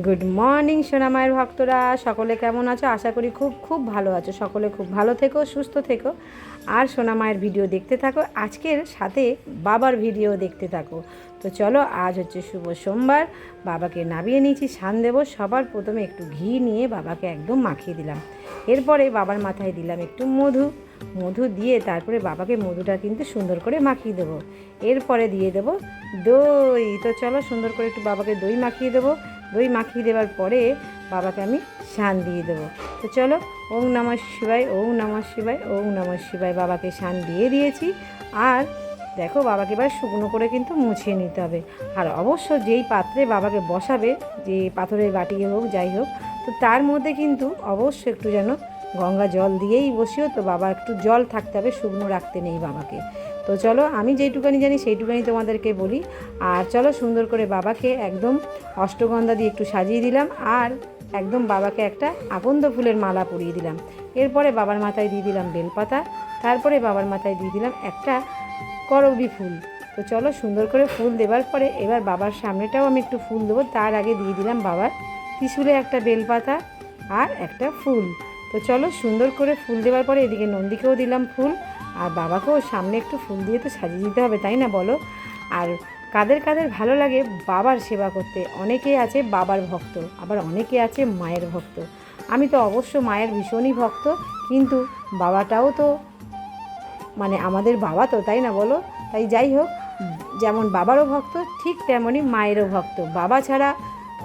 Good morning সোনা মায়ের ভক্তরা, সকলে কেমন আছো? আশা করি খুব খুব ভালো আছো। সকলে খুব ভালো থেকো, সুস্থ থেকো, আর সোনা মায়ের ভিডিও দেখতে থাকো। আজকের সাথে বাবার ভিডিও দেখতে থাকো। তো চলো, আজ হচ্ছে শুভ সোমবার। বাবাকে নামিয়ে নিয়েছি, স্নান দেবো। সবার প্রথমে একটু ঘি নিয়ে বাবাকে একদম মাখিয়ে দিলাম। এরপরে বাবার মাথায় দিলাম একটু মধু দিয়ে তারপরে বাবাকে মধুটা কিন্তু সুন্দর করে মাখিয়ে দেবো। এরপরে দিয়ে দেবো দই। তো চলো, সুন্দর করে একটু বাবাকে দই মাখিয়ে দেবো। দই মাখিয়ে দেওয়ার পরে বাবাকে আমি স্নান দিয়ে দেবো। তো চলো, ওম নমঃ শিবায়, ওম নমঃ শিবায়, ওম নমঃ শিবায়। বাবাকে স্নান দিয়ে দিয়েছি। আর দেখো, বাবাকে এবার শুকনো করে কিন্তু মুছিয়ে নিতে হবে। আর অবশ্য যেই পাত্রে বাবাকে বসাবে, যে পাথরের বাটি হোক যাই হোক, তো তার মধ্যে কিন্তু অবশ্য একটু যেন গঙ্গা জল দিয়েই বসিও। তো বাবা একটু জল থাকতে হবে, শুকনো রাখতে নেই বাবাকে। তো চলো, আমি যেইটুকানি জানি সেইটুকানি তোমাদেরকে বলি। আর চলো, সুন্দর করে বাবাকে একদম অষ্টগন্ধা দিয়ে একটু সাজিয়ে দিলাম। আর একদম বাবাকে একটা আকন্দ ফুলের মালা পরিয়ে দিলাম। এরপরে বাবার মাথায় দিয়ে দিলাম বেলপাতা। তারপরে বাবার মাথায় দিয়ে দিলাম একটা করবী ফুল। তো চলো, সুন্দর করে ফুল দেওয়ার পরে এবার বাবার সামনেটাও আমি একটু ফুল দেবো। তার আগে দিয়ে দিলাম বাবার ত্রিশূলে একটা বেলপাতা আর একটা ফুল। তো চলো, সুন্দর করে ফুল দেওয়ার পরে এদিকে নন্দীকেও দিলাম ফুল। আর বাবাকেও সামনে একটু ফুল দিয়ে তো সাজিয়ে দিতে হবে, তাই না বলো? আর কাদের কাদের ভালো লাগে বাবার সেবা করতে? অনেকে আছে বাবার ভক্ত, আবার অনেকে আছে মায়ের ভক্ত। আমি তো অবশ্য মায়ের ভীষণই ভক্ত, কিন্তু বাবাটাও তো মানে আমাদের বাবা, তো তাই না বলো? তাই যাই হোক, যেমন বাবারও ভক্ত ঠিক তেমনই মায়েরও ভক্ত। বাবা ছাড়া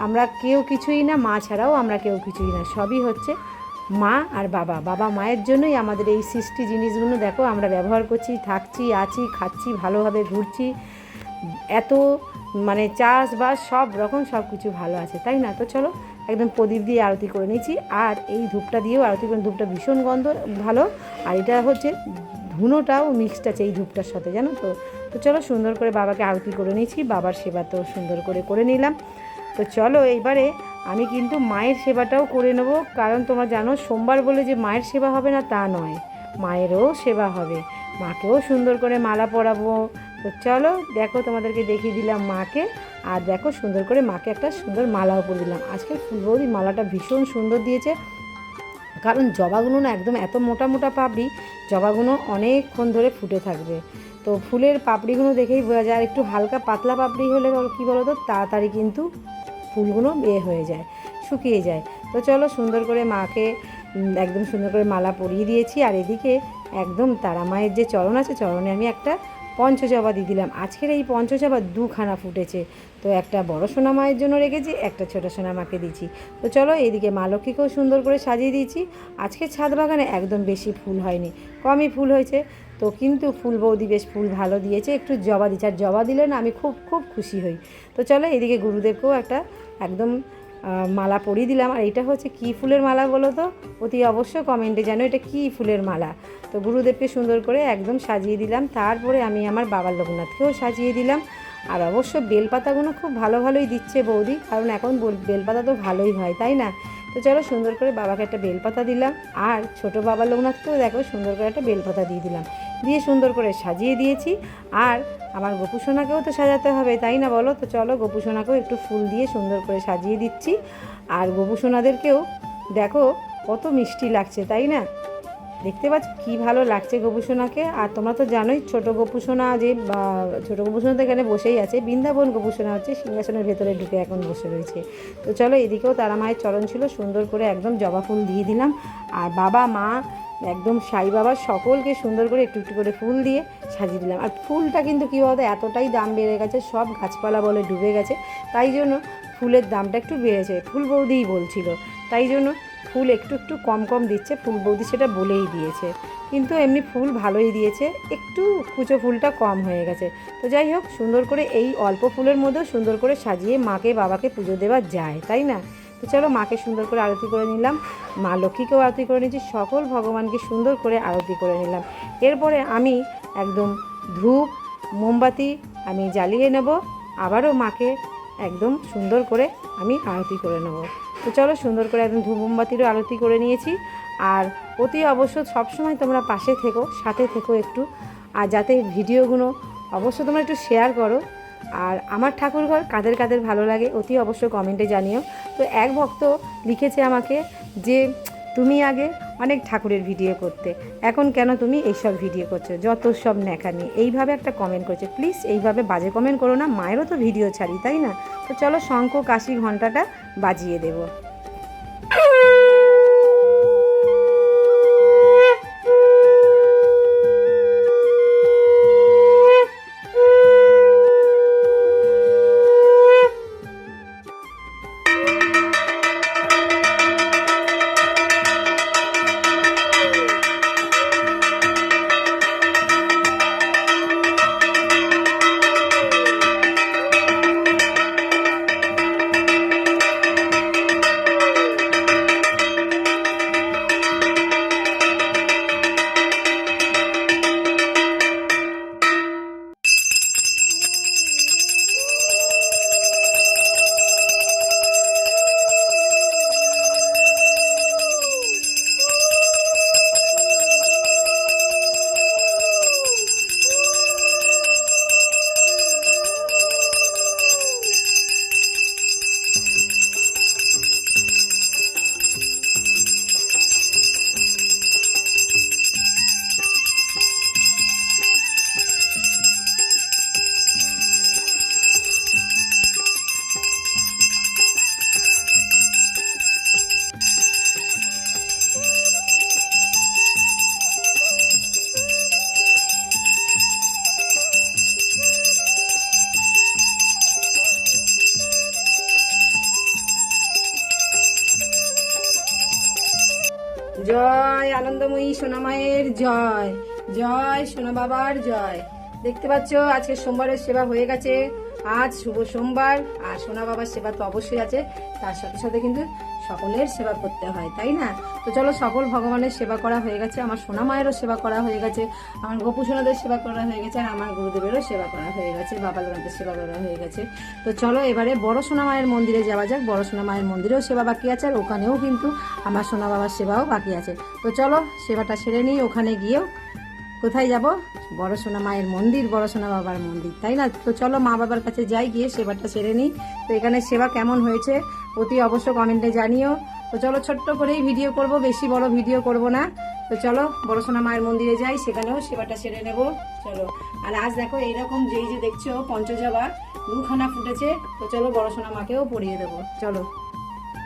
আমরা কেউ কিছুই না, মা ছাড়াও আমরা কেউ কিছুই না। সবই হচ্ছে মা আর বাবা। বাবা মায়ের জন্যই আমাদের এই সৃষ্টি জিনিসগুলো দেখো আমরা ব্যবহার করছি, থাকছি, আছি, খাচ্ছি, ভালোভাবে ঘুরছি। এত মানে চাষবাস সব রকম সব কিছু ভালো আছে, তাই না? তো চলো, একদম প্রদীপ দিয়ে আরতি করে নিয়েছি। আর এই ধূপটা দিয়েও আরতি করে, ধূপটা ভীষণ গন্ধ ভালো। আর এটা হচ্ছে ধুনোটাও মিক্সড আছে এই ধূপটার সাথে, জানো তো? তো চলো, সুন্দর করে বাবাকে আরতি করে নিয়েছি। বাবার সেবা তো সুন্দর করে নিলাম। তো চলো, এইবারে আমি কিন্তু মায়ের সেবাটাও করে নেব। কারণ তোমরা জানো, সোমবার বলে যে মায়ের সেবা হবে না তা নয়, মায়েরও সেবা হবে। মাকেও সুন্দর করে মালা পরাবো। তো চলো, দেখো, তোমাদেরকে দেখিয়ে দিলাম মাকে। আর দেখো, সুন্দর করে মাকে একটা সুন্দর মালাও পরে দিলাম। আজকে ফুলবৌদি মালাটা ভীষণ সুন্দর দিয়েছে। কারণ জবাগুলো না একদম এত মোটা মোটা পাপড়ি, জবাগুলো অনেকক্ষণ ধরে ফুটে থাকবে। তো ফুলের পাপড়িগুলো দেখেই বোঝা যায়। আর একটু হালকা পাতলা পাপড়ি হলে কী বলো তো, তাড়াতাড়ি কিন্তু ফুলগুলো হয়ে যায়, শুকিয়ে যায়। তো চলো, সুন্দর করে মাকে একদম সুন্দর করে মালা পরিয়ে দিয়েছি। আর এদিকে একদম তারা মায়ের যে চরণ আছে, চরণে আমি একটা পঞ্চজবা দিয়ে দিলাম। আজকের এই পঞ্চজবা দুখানা ফুটেছে। তো একটা বড় সোনা মায়ের জন্য রেখেছি, একটা ছোটো সোনা মাকে দিয়েছি। তো চলো, এইদিকে মা লক্ষ্মীকেও সুন্দর করে সাজিয়ে দিয়েছি। আজকে ছাদ বাগানে একদম বেশি ফুল হয়নি, কমই ফুল হয়েছে। তো কিন্তু ফুল বৌদি বেশ ফুল ভালো দিয়েছে। একটু জবা দিচ্ছে, আর জবা দিলে না আমি খুব খুব খুশি হই। তো চলো, এদিকে গুরুদেবকেও একটা একদম মালা পরিয়ে দিলাম। আর এটা হচ্ছে কী ফুলের মালা বলো তো? অতি অবশ্য কমেন্টে জানো এটা কী ফুলের মালা। তো গুরুদেবকে সুন্দর করে একদম সাজিয়ে দিলাম। তারপরে আমি আমার বাবার লোকনাথকেও সাজিয়ে দিলাম। আর অবশ্য বেলপাতাগুলো খুব ভালোই দিচ্ছে বৌদি, কারণ এখন বেলপাতা তো ভালোই হয়, তাই না? তো চলো, সুন্দর করে বাবাকে একটা বেলপাতা দিলাম। আর ছোটো বাবার লোকনাথকেও দেখো সুন্দর করে একটা বেলপাতা দিয়ে দিলাম, দিয়ে সুন্দর করে সাজিয়ে দিয়েছি। আর আমার গোপুসোনাকেও তো সাজাতে হবে, তাই না বলো? তো চলো, গোপুসোনাকেও একটু ফুল দিয়ে সুন্দর করে সাজিয়ে দিচ্ছি। আর গোপুসোনাদেরকেও দেখো কত মিষ্টি লাগছে, তাই না? দেখতে পাচ্ছ কী ভালো লাগছে গোপুসোনাকে। আর তোমরা তো জানোই ছোটো গোপুসোনা যে ছোটো গোপুসোনা তো এখানে বসেই আছে। বৃন্দাবন গোপুসোনা হচ্ছে সিংহাসনের ভেতরে ঢুকে এখন বসে রয়েছে। তো চলো, এদিকেও তারা মায়ের চরণ ছিল, সুন্দর করে একদম জবা ফুল দিয়ে দিলাম। আর বাবা মা একদম সাই বাবা সকলকে সুন্দর করে একটু একটু করে ফুল দিয়ে সাজিয়ে দিলাম। আর ফুলটা কিন্তু কী বলতো, এতটাই দাম বেড়ে গেছে, সব গাছপালা বলে ডুবে গেছে, তাই জন্য ফুলের দামটা একটু বেড়েছে। ফুল বৌদিই বলছিল, তাই জন্য ফুল একটু একটু কম দিচ্ছে। ফুল বৌদি সেটা বলেই দিয়েছে, কিন্তু এমনি ফুল ভালোই দিয়েছে, একটু কুচো ফুলটা কম হয়ে গেছে। তো যাই হোক, সুন্দর করে এই অল্প ফুলের মধ্যেও সুন্দর করে সাজিয়ে মাকে বাবাকে পুজো দেওয়া যায়, তাই না? তো চলো, মাকে সুন্দর করে আরতি করে নিলাম। মা লক্ষ্মীকেও আরতি করে নিয়েছি, সকল ভগবানকে সুন্দর করে আরতি করে নিলাম। এরপরে আমি একদম ধূপ মোমবাতি আমি জ্বালিয়ে নেব। আবারও মাকে একদম সুন্দর করে আমি আরতি করে নেব। তো চলো, সুন্দর করে একদম ধূপ মোমবাতিরও আরতি করে নিয়েছি। আর অতি অবশ্য সবসময় তোমরা পাশে থেকো, সাথে থেকো একটু। আর যাতে ভিডিওগুলো অবশ্য তোমরা একটু শেয়ার করো, আর আমার ঠাকুরঘর কাদের কাদের ভালো লাগে অতি অবশ্যই কমেন্টে জানিও। তো এক ভক্ত লিখেছে আমাকে যে তুমি আগে অনেক ঠাকুরের ভিডিও করতে, এখন কেন তুমি এইসব ভিডিও করছো, যত সব ন্যাকামি, এইভাবে একটা কমেন্ট করছে। প্লিজ এইভাবে বাজে কমেন্ট করো না, মায়েরও তো ভিডিও ছাড়ি, তাই না? তো চলো শঙ্খ কাশি ঘন্টাটা বাজিয়ে দেবো। জয় আনন্দময়ী সোনা মায়ের জয়, জয় সোনা বাবার জয়। দেখতে পাচ্ছ আজকে সোমবারের সেবা হয়ে গেছে, আজ শুভ সোমবার, আর সোনা বাবার সেবা তো অবশ্যই আছে, তার সাথে সাথে কিন্তু সকলের সেবা করতে হয়, তাই না? তো চলো সকল ভগবানের সেবা করা হয়ে গেছে, আমার সোনা মায়েরও সেবা করা হয়ে গেছে, আমার গোপু সোনাদের সেবা করা হয়ে গেছে, আর আমার গুরুদেবেরও সেবা করা হয়ে গেছে, বাবা লোকদের সেবা করা হয়ে গেছে। তো চলো এবারে বড় সোনা মায়ের মন্দিরে যাওয়া যাক। বড় সোনা মায়ের মন্দিরেও সেবা বাকি আছে, আর ওখানেও কিন্তু আমার সোনা বাবার সেবাও বাকি আছে। তো চলো সেবাটা সেরে নিই। ওখানে গিয়েও কোথায় যাব? বড় সোনা মায়ের মন্দির, বড় সোনা বাবার মন্দির, তাই না? তো চলো মা বাবার কাছে যাই, গিয়ে সেবাটা সেরে নিই। তো এখানে সেবা কেমন হয়েছে অতি অবশ্য কমেন্টে জানিও। তো চলো ছোট্ট করেই ভিডিও করব, বেশি বড় ভিডিও করব না। তো চলো বড় সোনা মায়ের মন্দিরে যাই, সেখানেও সেবাটা সেরে নেব। চলো। আর আজ দেখো এইরকম যেই যে দেখছো পঞ্চজবা 2খানা ফুটেছে। তো চলো বড় সোনা মাকেও পরিয়ে দেবো। চলো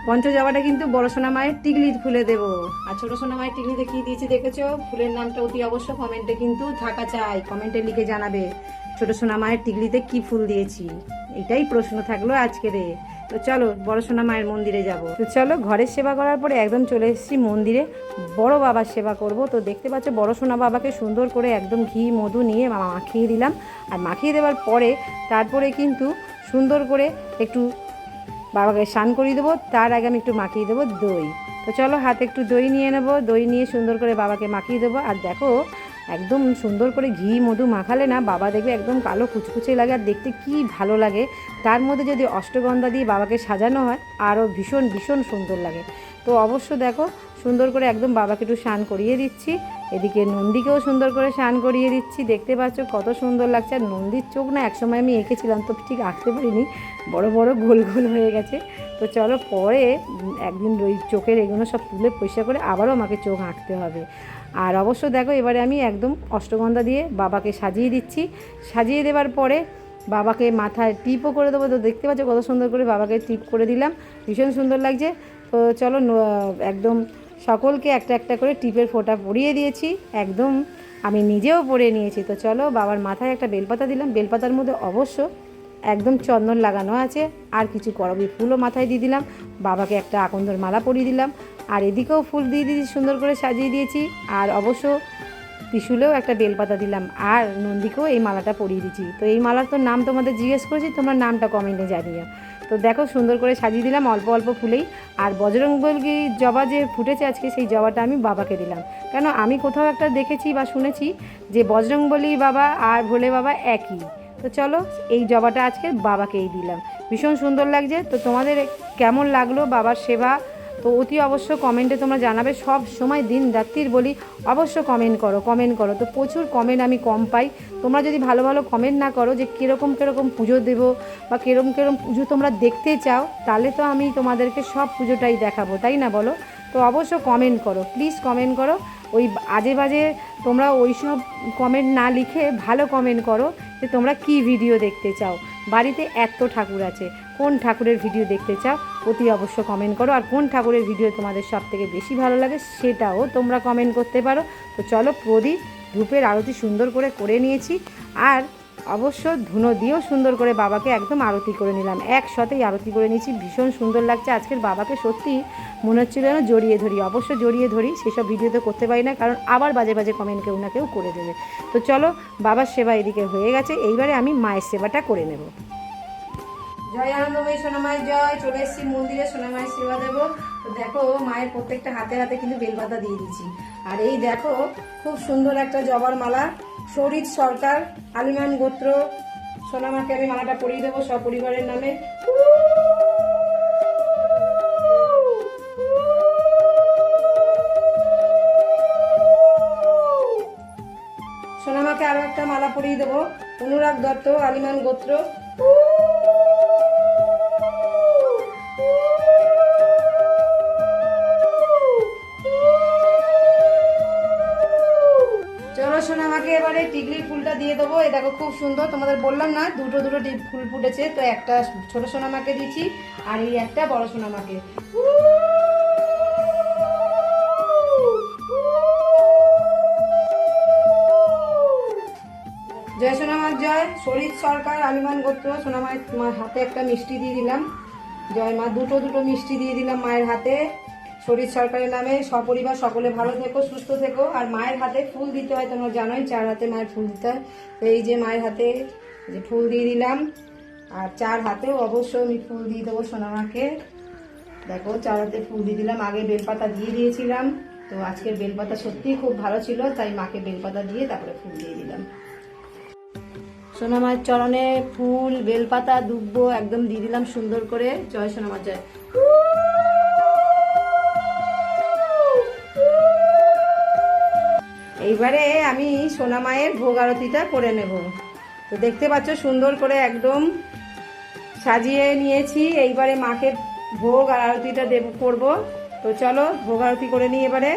পঞ্চজবাটা কিন্তু বড় সোনা মায়ের টিকলি ফুলে দেব। আর ছোট সোনা মায়ের টিকলি দেখিয়ে দিয়েছি, দেখেছো? ফুলের নামটা অতি অবশ্য কমেন্টে কিন্তু থাকা চাই, কমেন্টে লিখে জানাবে ছোট সোনা মায়ের টিকলিতে কি ফুল দিয়েছি, এটাই প্রশ্ন থাকলো আজকে রে। তো চলো বড় সোনা মায়ের মন্দিরে যাব। তো চলো ঘরের সেবা করার পরে একদম চলে এসেছি মন্দিরে, বড় বাবার সেবা করব। তো দেখতে পাচ্ছ বড় সোনা বাবাকে সুন্দর করে একদম ঘি মধু নিয়ে মাখিয়ে দিলাম। আর মাখিয়ে দেওয়ার পরে তারপরে কিন্তু সুন্দর করে একটু বাবাকে স্নান করিয়ে দেবো। তার আগে আমি একটু মাখিয়ে দেবো দই। তো চলো হাতে একটু দই নিয়ে নেবো, দই নিয়ে সুন্দর করে বাবাকে মাখিয়ে দেবো। আর দেখো একদম সুন্দর করে ঘি মধু মাখালে না বাবা দেখবে একদম কালো কুচকুচে লাগে, আর দেখতে কি ভালো লাগে। তার মধ্যে যদি অষ্টগন্ধা দিয়ে বাবাকে সাজানো হয় আরও ভীষণ ভীষণ সুন্দর লাগে। তো অবশ্য দেখো সুন্দর করে একদম বাবাকে একটু স্নান করিয়ে দিচ্ছি, এদিকে নন্দীকেও সুন্দর করে স্নান করিয়ে দিচ্ছি। দেখতে পাচ্ছ কত সুন্দর লাগছে। আর নন্দীর চোখ না একসময় আমি এঁকেছিলাম, তো ঠিক আঁকতে পারিনি, বড় বড় গোল গোল হয়ে গেছে। তো চলো পরে একদিন ওই চোখের এগুলো সব তুলে পরিষ্কার করে আবারও আমাকে চোখ আঁকতে হবে। আর অবশ্য দেখো এবারে আমি একদম অষ্টগন্ধা দিয়ে বাবাকে সাজিয়ে দিচ্ছি। সাজিয়ে দেওয়ার পরে বাবাকে মাথায় টিপও করে দেবো। তো দেখতে পাচ্ছ কত সুন্দর করে বাবাকে টিপ করে দিলাম, ভীষণ সুন্দর লাগছে। তো চলো একদম সকলকে একটা একটা করে টিপের ফোঁটা পরিয়ে দিয়েছি, একদম আমি নিজেও পরে নিয়েছি। তো চলো বাবার মাথায় একটা বেলপাতা দিলাম, বেলপাতার মধ্যে অবশ্য একদম চন্দন লাগানো আছে, আর কিছু করবি ফুলও মাথায় দিয়ে দিলাম। বাবাকে একটা আকন্দর মালা পরিয়ে দিলাম, আর এদিকেও ফুল দিয়ে দিয়েছি, সুন্দর করে সাজিয়ে দিয়েছি। আর অবশ্য ত্রিশূলেও একটা বেলপাতা দিলাম, আর নন্দীকেও এই মালাটা পরিয়ে দিচ্ছি। তো এই মালার তো নাম তোমাদের জিজ্ঞেস করেছি, তোমরা নামটা কমেন্টে জানিও। তো দেখো সুন্দর করে সাজিয়ে দিলাম অল্প অল্প ফুলেই। আর বজরংবলী জবা যে ফুটেছে আজকে, সেই জবাটা আমি বাবাকে দিলাম। কেন আমি কোথাও একটা দেখেছি বা শুনেছি যে বজরংবলী বাবা আর ভোলে বাবা একই। তো চলো এই জবাটা আজকে বাবাকেই দিলাম, ভীষণ সুন্দর লাগছে। তো তোমাদের কেমন লাগলো বাবার সেবা তো অতি অবশ্য কমেন্টে তোমরা জানাবে, সব সময় দিন রাত্রির বলি অবশ্য কমেন্ট করো। তো প্রচুর কমেন্ট আমি কম পাই। তোমরা যদি ভালো ভালো কমেন্ট না করো যে কীরকম পুজো দেবো বা কীরকম পুজো তোমরা দেখতে চাও, তাহলে তো আমি তোমাদেরকে সব পুজোটাই দেখাবো, তাই না বলো? তো অবশ্য কমেন্ট করো, প্লিজ কমেন্ট করো। ওই আজে বাজে তোমরা ওই সব কমেন্ট না লিখে ভালো কমেন্ট করো যে তোমরা কি ভিডিও দেখতে চাও। বাড়িতে এত ঠাকুর আছে, কোন ঠাকুরের ভিডিও দেখতে চাও অতি অবশ্য কমেন্ট করো। আর কোন ঠাকুরের ভিডিও তোমাদের সব থেকে বেশি ভালো লাগে সেটাও তোমরা কমেন্ট করতে পারো। তো চলো, প্রদীপ ধূপের আরতি সুন্দর করে নিয়েছি, আর অবশ্য ধুনো দিয়েও সুন্দর করে বাবাকে একদম আরতি করে নিলাম। একসাথেই আরতি করে নিয়েছি, ভীষণ সুন্দর লাগছে। আজকের বাবাকে সত্যি মনে হচ্ছিল যেন অবশ্য জড়িয়ে ধরি। সেসব ভিডিও তো করতে পারি না, কারণ আবার বাজে বাজে কমেন্ট কেউ না কেউ করে দেবে। তো চলো, বাবার সেবা এদিকে হয়ে গেছে, এইবারে আমি মায়ের সেবাটা করে নেব। জয় আনন্দময়ী সোনামায়ের জয়। চলে এসেছি মন্দিরে সোনামায়ের সেবা দেবো। তো দেখো, মায়ের প্রত্যেকটা হাতে হাতে কিন্তু বেলপাতা দিয়ে দিচ্ছি। আর এই দেখো, খুব সুন্দর একটা জবার মালা, শরীর সরকার, আলিমান গোত্র। সোনামাকে আমি মালাটা পরিয়ে দেবো সপরিবারের নামে। সোনামাকে আরো একটা মালা পরিয়ে দেবো, অনুরাগ দত্ত, আলিমান গোত্র। সোনামাকে এবারে টিকলির ফুলটা দিয়ে দেবো। এই দেখো, খুব সুন্দর, তোমাদের বললাম না দুটো ফুল ফুটেছে। তো একটা ছোট সোনামাকে দিচ্ছি, আর এই একটা বড় সোনামাকে। জয় সোনামার জয়। শরীর সরকার, আলিমান গোত্র। সোনামায়ের হাতে একটা মিষ্টি দিয়ে দিলাম। জয় মা। দুটো মিষ্টি দিয়ে দিলাম মায়ের হাতে শরীর সরকারের নামে। সপরিবার সকলে ভালো থেকো, সুস্থ থেকো। আর মায়ের হাতে ফুল দিতে হয়, তোমরা জানোই 4 হাতে মায়ের ফুল দিতে হয়। তো এই যে মায়ের হাতে যে ফুল দিয়ে দিলাম, আর 4 হাতেও অবশ্য আমি ফুল দিয়ে দেবো সোনামাকে। দেখো, 4 হাতে ফুল দিয়ে দিলাম। আগে বেলপাতা দিয়ে দিয়েছিলাম, তো আজকের বেলপাতা সত্যিই খুব ভালো ছিল, তাই মাকে বেলপাতা দিয়ে তারপরে ফুল দিয়ে দিলাম। সোনামায়ের চরণে ফুল, বেলপাতা, দুব্ব একদম দিয়ে দিলাম সুন্দর করে। জয় সোনামার জয়। এইবারে আমি সোনামায়ের ভোগ আরতিটা করে নেব। তো দেখতে পাচ্ছ সুন্দর করে একদম সাজিয়ে নিয়েছি। এইবারে মাকে ভোগ আর আরতিটা করব। তো চলো, ভোগ আরতি করে নিই এবারে।